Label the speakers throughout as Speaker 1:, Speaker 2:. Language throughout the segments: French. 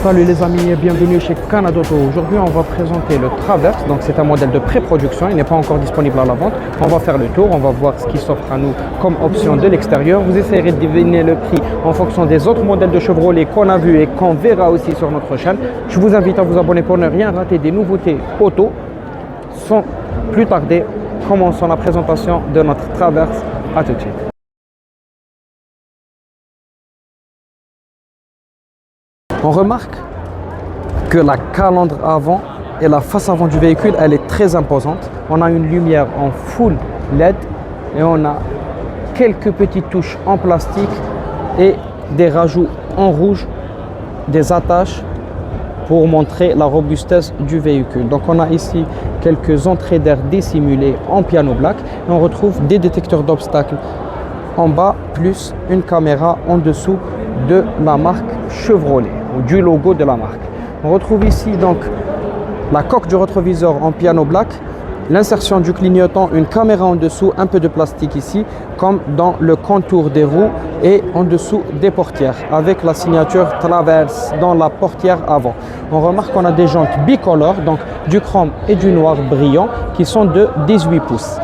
Speaker 1: Salut les amis et bienvenue chez Canada Auto. Aujourd'hui on va présenter le Traverse, donc c'est un modèle de pré-production, il n'est pas encore disponible à la vente. On va faire le tour, on va voir ce qui s'offre à nous comme option de l'extérieur. Vous essayerez de deviner le prix en fonction des autres modèles de Chevrolet qu'on a vus et qu'on verra aussi sur notre chaîne. Je vous invite à vous abonner pour ne rien rater des nouveautés auto. Sans plus tarder, commençons la présentation de notre Traverse. À tout de suite. On remarque que la calandre avant et la face avant du véhicule, elle est très imposante. On a une lumière en full LED et on a quelques petites touches en plastique et des rajouts en rouge, des attaches pour montrer la robustesse du véhicule. Donc on a ici quelques entrées d'air dissimulées en piano black et on retrouve des détecteurs d'obstacles en bas plus une caméra en dessous de la marque Chevrolet ou du logo de la marque. On retrouve ici donc la coque du rétroviseur en piano black, l'insertion du clignotant, une caméra en dessous, un peu de plastique ici comme dans le contour des roues et en dessous des portières avec la signature Traverse dans la portière avant. On remarque qu'on a des jantes bicolores, donc du chrome et du noir brillant qui sont de 18 pouces.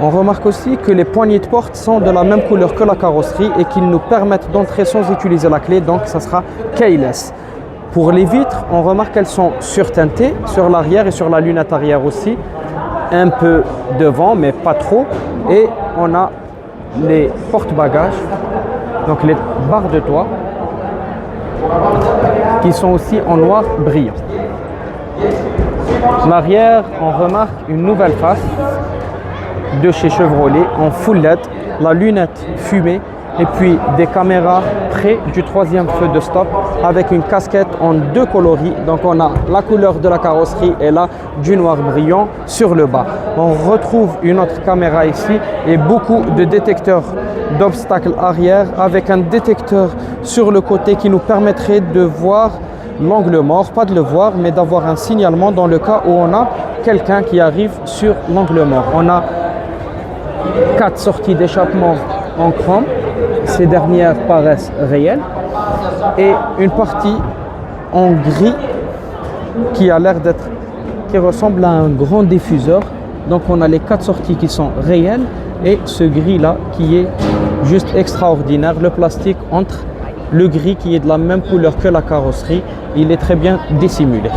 Speaker 1: On remarque aussi que les poignées de porte sont de la même couleur que la carrosserie et qu'ils nous permettent d'entrer sans utiliser la clé, donc ça sera keyless. Pour les vitres, on remarque qu'elles sont surteintées sur l'arrière et sur la lunette arrière aussi, un peu devant mais pas trop. Et on a les porte-bagages, donc les barres de toit, qui sont aussi en noir brillant. L'arrière, on remarque une nouvelle face de chez Chevrolet en full LED, la lunette fumée et puis des caméras près du troisième feu de stop avec une casquette en deux coloris. Donc on a la couleur de la carrosserie et là du noir brillant sur le bas. On retrouve une autre caméra ici et beaucoup de détecteurs d'obstacles arrière avec un détecteur sur le côté qui nous permettrait de voir l'angle mort, pas de le voir mais d'avoir un signalement dans le cas où on a quelqu'un qui arrive sur l'angle mort. On a 4 sorties d'échappement en chrome, ces dernières paraissent réelles, et une partie en gris qui a l'air d'être, qui ressemble à un grand diffuseur. Donc on a les 4 sorties qui sont réelles et ce gris là qui est juste extraordinaire. Le plastique entre le gris qui est de la même couleur que la carrosserie, il est très bien dissimulé.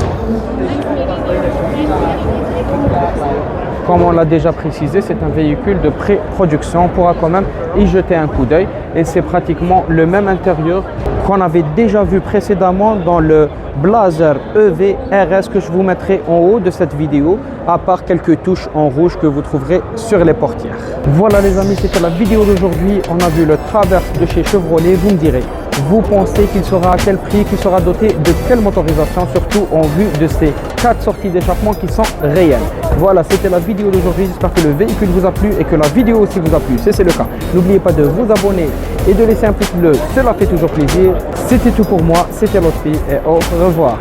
Speaker 1: Comme on l'a déjà précisé, c'est un véhicule de pré-production. On pourra quand même y jeter un coup d'œil. Et c'est pratiquement le même intérieur qu'on avait déjà vu précédemment dans le Blazer EV RS que je vous mettrai en haut de cette vidéo, à part quelques touches en rouge que vous trouverez sur les portières. Voilà les amis, c'était la vidéo d'aujourd'hui. On a vu le Traverse de chez Chevrolet. Vous me direz, vous pensez qu'il sera à quel prix, qu'il sera doté de quelle motorisation, surtout en vue de ces 4 sorties d'échappement qui sont réelles. Voilà, c'était la vidéo d'aujourd'hui. J'espère que le véhicule vous a plu et que la vidéo aussi vous a plu. Si c'est le cas, n'oubliez pas de vous abonner et de laisser un pouce bleu. Cela fait toujours plaisir. C'était tout pour moi. C'était Lotfi et au revoir.